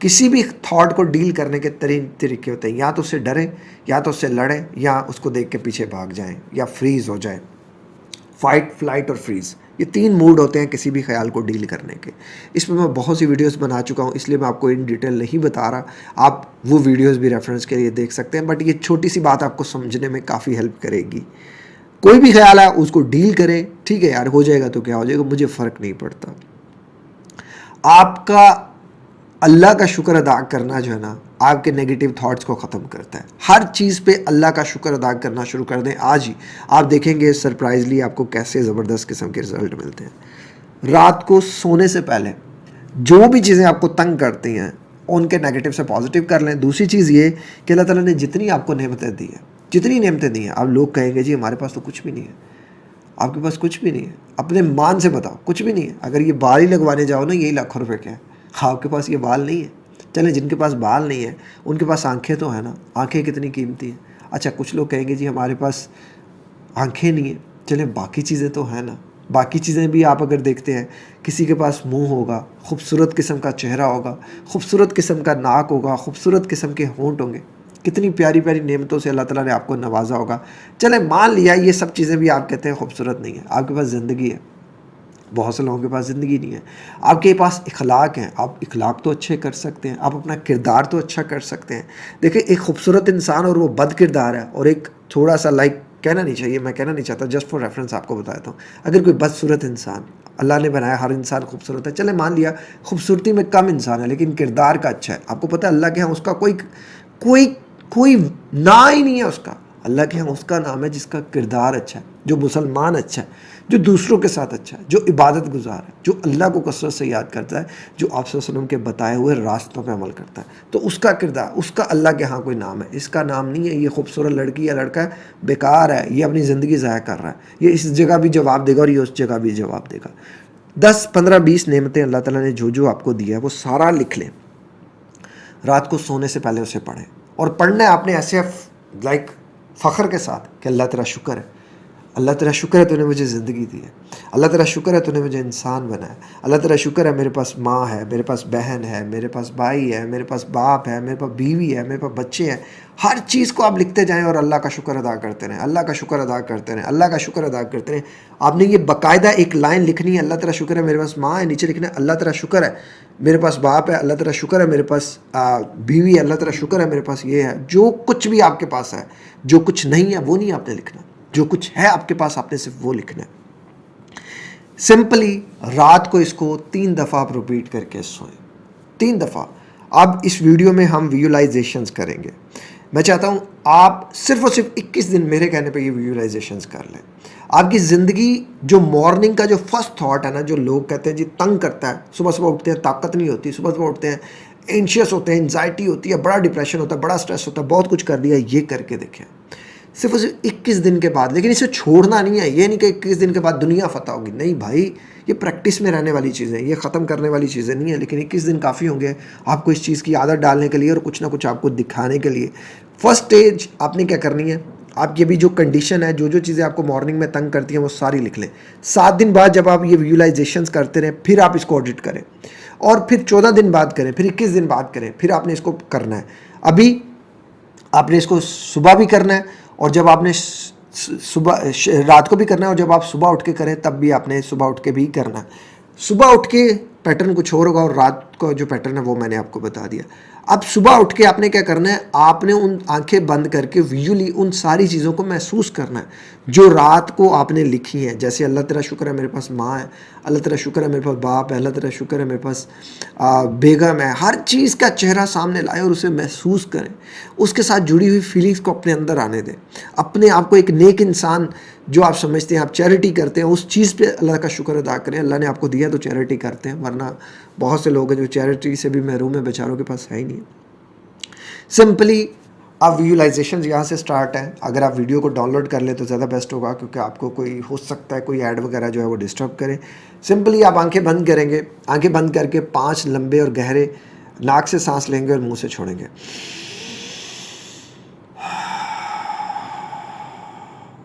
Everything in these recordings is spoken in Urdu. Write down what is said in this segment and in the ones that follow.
کسی بھی تھاٹ کو ڈیل کرنے کے طریقے ہوتے ہیں، یا تو اس سے ڈریں، یا تو اس سے لڑیں، یا اس کو دیکھ کے پیچھے بھاگ جائیں، یا فریز ہو جائیں. فائٹ، فلائٹ اور فریز، یہ 3 موڈ ہوتے ہیں کسی بھی خیال کو ڈیل کرنے کے. اس میں بہت سی ویڈیوز بنا چکا ہوں، اس لیے میں آپ کو ان ڈیٹیل نہیں بتا رہا. آپ وہ ویڈیوز بھی ریفرنس کے لیے دیکھ سکتے ہیں، بٹ یہ چھوٹی سی بات آپ کو سمجھنے میں کافی ہیلپ کرے گی. کوئی بھی خیال ہے اس کو ڈیل کریں، ٹھیک ہے یار، ہو جائے گا تو کیا ہو جائے گا، مجھے فرق نہیں پڑتا. آپ کا اللہ کا شکر ادا کرنا جو ہے نا، آپ کے نیگیٹو تھاٹس کو ختم کرتا ہے. ہر چیز پہ اللہ کا شکر ادا کرنا شروع کر دیں آج ہی. آپ دیکھیں گے سرپرائزلی آپ کو کیسے زبردست قسم کے رزلٹ ملتے ہیں. رات کو سونے سے پہلے جو بھی چیزیں آپ کو تنگ کرتی ہیں ان کے نیگیٹو سے پازیٹیو کر لیں. دوسری چیز یہ کہ اللہ تعالیٰ نے جتنی آپ کو نعمتیں دی ہیں، جتنی نعمتیں دی ہیں، آپ لوگ کہیں گے جی ہمارے پاس تو کچھ بھی نہیں ہے. آپ کے پاس کچھ بھی نہیں ہے، اپنے مان سے بتاؤ کچھ بھی نہیں ہے. اگر یہ بال ہی لگوانے جاؤ نا، یہی لاکھوں روپے کے ہیں. آپ کے پاس یہ بال نہیں ہے. چلیں جن کے پاس بال نہیں ہے ان کے پاس آنکھیں تو ہیں نا. آنکھیں کتنی قیمتی ہیں. اچھا کچھ لوگ کہیں گے جی ہمارے پاس آنکھیں نہیں ہیں. چلیں باقی چیزیں تو ہیں نا. باقی چیزیں بھی آپ اگر دیکھتے ہیں، کسی کے پاس منہ ہوگا، خوبصورت قسم کا چہرہ ہوگا، خوبصورت قسم کا ناک ہوگا، خوبصورت قسم کے ہونٹ ہوں گے. کتنی پیاری پیاری نعمتوں سے اللہ تعالیٰ نے آپ کو نوازا ہوگا. چلیں مان لیا یہ سب چیزیں بھی آپ کہتے ہیں خوبصورت نہیں ہیں. آپ کے پاس زندگی ہے. بہت سے لوگوں کے پاس زندگی نہیں ہے. آپ کے پاس اخلاق ہیں، آپ اخلاق تو اچھے کر سکتے ہیں، آپ اپنا کردار تو اچھا کر سکتے ہیں. دیکھیں ایک خوبصورت انسان اور وہ بد کردار ہے، اور ایک تھوڑا سا کہنا نہیں چاہیے، میں کہنا نہیں چاہتا، جسٹ فار ریفرنس آپ کو بتاتا ہوں. اگر کوئی بدصورت انسان، اللہ نے بنایا ہر انسان خوبصورت ہے، چلے مان لیا خوبصورتی میں کم انسان ہے لیکن کردار کا اچھا ہے. آپ کو پتہ ہے اللہ کے ہاں اس کا کوئی نا ہی نہیں ہے اس کا. اللہ کے ہاں اس کا نام ہے جس کا کردار اچھا ہے، جو مسلمان اچھا ہے، جو دوسروں کے ساتھ اچھا ہے، جو عبادت گزار ہے، جو اللہ کو کثرت سے یاد کرتا ہے، جو آپ صلی اللہ علیہ وسلم کے بتائے ہوئے راستوں پہ عمل کرتا ہے. تو اس کا کردار، اس کا اللہ کے ہاں کوئی نام ہے. اس کا نام نہیں ہے یہ خوبصورت لڑکی یا لڑکا ہے، بیکار ہے، یہ اپنی زندگی ضائع کر رہا ہے. یہ اس جگہ بھی جواب دے گا اور یہ اس جگہ بھی جواب دے گا. 10 15 20 نعمتیں اللہ تعالیٰ نے جو آپ کو دیا ہے وہ سارا لکھ لیں. رات کو سونے سے پہلے اسے پڑھیں، اور پڑھنا ہے آپ نے ایسے فخر کے ساتھ کہ اللہ تیرا شکر ہے، اللہ تیرا شکر ہے تو نے مجھے زندگی دی ہے، اللہ تیرا شکر ہے تو نے مجھے انسان بنایا، اللہ تیرا شکر ہے میرے پاس ماں ہے، میرے پاس بہن ہے، میرے پاس بھائی ہے، میرے پاس باپ ہے، میرے پاس بیوی ہے، میرے پاس بچے ہیں. ہر چیز کو آپ لکھتے جائیں اور اللہ کا شکر ادا کرتے رہیں، اللہ کا شکر ادا کرتے رہیں، اللہ کا شکر ادا کرتے رہیں. آپ نے یہ باقاعدہ ایک لائن لکھنی ہے، اللہ تیرا شکر ہے میرے پاس ماں ہے، نیچے لکھنا ہے اللہ تیرا شکر ہے میرے پاس باپ ہے، اللہ تیرا شکر ہے میرے پاس بیوی ہے، اللہ تیرا شکر ہے میرے پاس یہ ہے. جو کچھ بھی آپ کے پاس ہے، جو کچھ نہیں ہے وہ نہیں آپ نے لکھنا، جو کچھ ہے آپ کے پاس آپ نے صرف وہ لکھنا ہے. سمپلی رات کو اس کو 3 دفعہ آپ ریپیٹ کر کے سوئیں، 3 دفعہ. اب اس ویڈیو میں ہم ویژولائزیشنز کریں گے. میں چاہتا ہوں آپ صرف اور صرف 21 دن میرے کہنے پہ یہ ویژولائزیشنز کر لیں. آپ کی زندگی جو مارننگ کا جو فرسٹ تھاٹ ہے نا، جو لوگ کہتے ہیں جی تنگ کرتا ہے، صبح اٹھتے ہیں طاقت نہیں ہوتی، صبح اٹھتے ہیں اینشیس ہوتے ہیں، انزائٹی ہوتی ہے، بڑا ڈپریشن ہوتا ہے، بڑا سٹریس ہوتا ہے، بہت کچھ کر دیا. یہ کر کے دیکھیں صرف اور صرف 21 دن کے بعد. لیکن اسے چھوڑنا نہیں ہے، یہ نہیں کہ 21 دن کے بعد دنیا فتح ہوگی، نہیں بھائی، یہ پریکٹس میں رہنے والی چیزیں، یہ ختم کرنے والی چیزیں نہیں ہیں. لیکن 21 دن کافی ہوں گے آپ کو اس چیز کی عادت ڈالنے کے لیے اور کچھ نہ کچھ آپ کو دکھانے کے لیے. فرسٹ اسٹیج آپ نے کیا کرنی ہے، آپ کی ابھی جو کنڈیشن ہے، جو چیزیں آپ کو مارننگ میں تنگ کرتی ہیں وہ ساری لکھ لیں. 7 دن بعد جب آپ یہ ویژولائزیشنز کرتے رہیں، پھر آپ اس کو آڈٹ کریں، اور پھر 14 دن بعد کریں، پھر 21 دن بعد کریں، پھر آپ نے اس کو کرنا ہے. ابھی آپ نے اس کو صبح بھی کرنا ہے، اور جب آپ نے رات کو بھی کرنا ہے، اور جب آپ صبح اٹھ کے کریں تب بھی آپ نے صبح اٹھ کے بھی کرنا ہے. صبح اٹھ کے پیٹرن کچھ اور ہوگا، اور رات کو جو پیٹرن ہے وہ میں نے آپ کو بتا دیا. اب صبح اٹھ کے آپ نے کیا کرنا ہے، آپ نے ان آنکھیں بند کر کے ویژولی ان ساری چیزوں کو محسوس کرنا ہے جو رات کو آپ نے لکھی ہیں. جیسے اللہ تیرا شکر ہے میرے پاس ماں ہے، اللہ تیرا شکر ہے میرے پاس باپ ہے، اللہ تیرا شکر ہے میرے پاس بیگم ہے. ہر چیز کا چہرہ سامنے لائیں اور اسے محسوس کریں، اس کے ساتھ جڑی ہوئی فیلنگز کو اپنے اندر آنے دیں. اپنے آپ کو ایک نیک انسان جو آپ سمجھتے ہیں، آپ چیریٹی کرتے ہیں، اس چیز پہ اللہ کا شکر ادا کریں. اللہ نے آپ کو دیا تو چیریٹی کرتے ہیں، ورنہ بہت سے لوگ ہیں جو چیریٹی سے بھی محروم ہیں، بیچاروں کے پاس ہے ہی نہیں. سمپلی اب ویژولائزیشن یہاں سے سٹارٹ ہے. اگر آپ ویڈیو کو ڈاؤن لوڈ کر لیں تو زیادہ بیسٹ ہوگا، کیونکہ آپ کو کوئی ہو سکتا ہے کوئی ایڈ وغیرہ جو ہے وہ ڈسٹرب کرے. سمپلی آپ آنکھیں بند کریں گے، آنکھیں بند کر کے 5 لمبے اور گہرے ناک سے سانس لیں گے اور منہ سے چھوڑیں گے.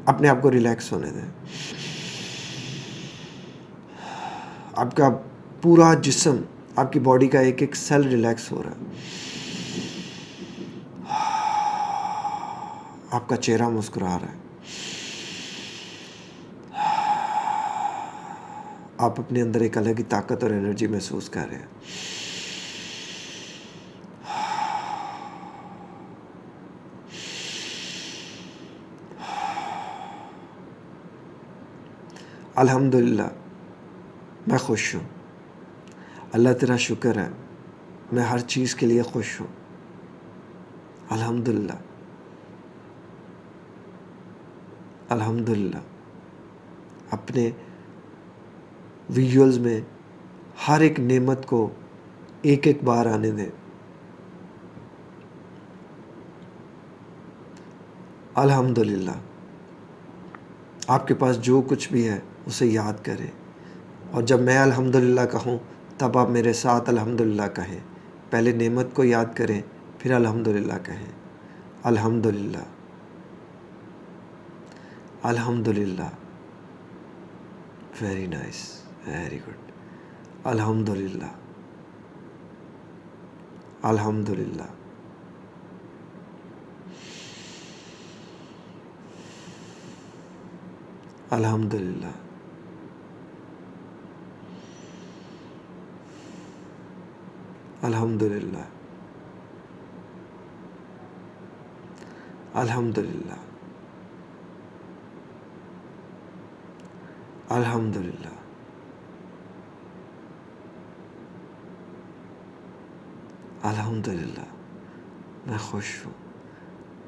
اپنے آپ کو ریلیکس ہونے دیں. آپ کا پورا جسم آپ کی باڈی کا ایک ایک سیل ریلیکس ہو رہا ہے. آپ کا چہرہ مسکرا رہا ہے. آپ اپنے اندر ایک الگ ہی طاقت اور انرجی محسوس کر رہے ہیں. الحمدللہ میں خوش ہوں. اللہ تیرا شکر ہے، میں ہر چیز کے لیے خوش ہوں. الحمدللہ الحمدللہ. اپنے ویژولز میں ہر ایک نعمت کو ایک ایک بار آنے دیں. الحمدللہ. آپ کے پاس جو کچھ بھی ہے اسے یاد کریں، اور جب میں الحمدللہ کہوں تب آپ میرے ساتھ الحمدللہ کہیں. پہلے نعمت کو یاد کریں، پھر الحمدللہ کہیں. الحمدللہ الحمدللہ. Very nice, very good. الحمدللہ الحمدللہ الحمدللہ الحمدللہ الحمدللہ الحمدللہ الحمدللہ. میں خوش ہوں.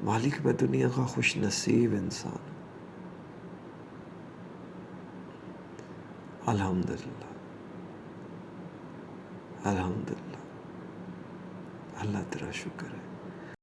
مالک میں دنیا کا خوش نصیب انسان ہوں. الحمدللہ الحمدللہ. اللہ تیرا شکر ہے.